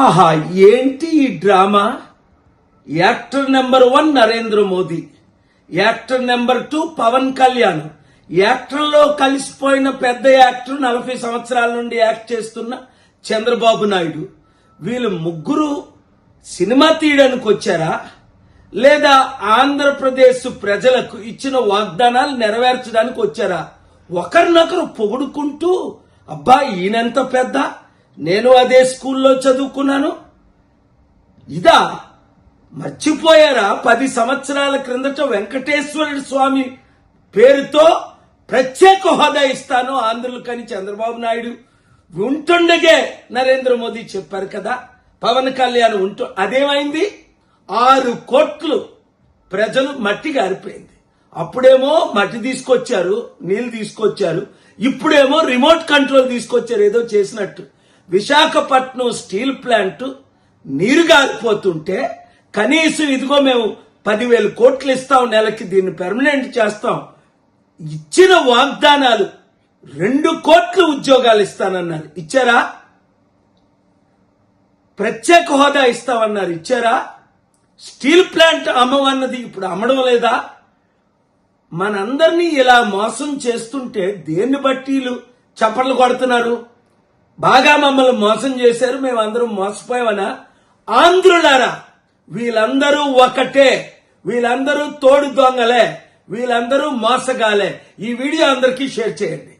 ఆహా, ఏంటి ఈ drama? Actor number 1 Narendra Modi, actor number 2 Pawan Kalyan, యాక్టర్లో కలిసిపోయిన పెద్ద యాక్టర్ 40 సంవత్సరాల నుండి యాక్ట్ చేస్తున్న చంద్రబాబు నాయుడు. వీళ్ళు ముగ్గురు సినిమా తీయడానికి వచ్చారా, లేదా ఆంధ్రప్రదేశ్ ప్రజలకు ఇచ్చిన వాగ్దానాలు నెరవేర్చడానికి వచ్చారా? ఒకరినొకరు పొగుడుకుంటూ, అబ్బా ఈయనంత పెద్ద, నేను అదే స్కూల్లో చదువుకున్నాను, ఇదా? మర్చిపోయారా 10 సంవత్సరాల క్రిందట వెంకటేశ్వర స్వామి పేరుతో ప్రత్యేక హోదా ఇస్తాను ఆంధ్రులకని చంద్రబాబు నాయుడు ఉంటుండగే నరేంద్ర మోదీ చెప్పారు కదా. పవన్ కళ్యాణ్ అదేమైంది? 6 కోట్లు ప్రజలు మట్టి గారిపోయింది. అప్పుడేమో మట్టి తీసుకొచ్చారు, నీళ్లు తీసుకొచ్చారు, ఇప్పుడేమో రిమోట్ కంట్రోల్ తీసుకొచ్చారు ఏదో చేసినట్టు. విశాఖపట్నం స్టీల్ ప్లాంట్ నీరు గారిపోతుంటే కనీసం ఇదిగో మేము 10,000 కోట్లు ఇస్తాం, నెలకి దీన్ని పెర్మనెంట్ చేస్తాం, ఇచ్చిన వాగ్దానాలు 2 కోట్ల ఉద్యోగాలు ఇస్తానన్నారు, ఇచ్చారా? ప్రత్యేక హోదా ఇస్తామన్నారు, ఇచ్చారా? స్టీల్ ప్లాంట్ అమ్మవన్నది ఇప్పుడు అమ్మడం లేదా? మనందరినీ ఇలా మోసం చేస్తుంటే దేన్ని బట్టీలు చప్పట్లు కొడుతున్నారు? బాగా మమ్మల్ని మోసం చేశారు, మేమందరం మోసపోయామనా? ఆంధ్రులారా, వీళ్ళందరూ ఒకటే, వీళ్ళందరూ తోడు దొంగలే, వీళ్ళందరూ మోసగాలే. ఈ వీడియో అందరికీ షేర్ చేయండి.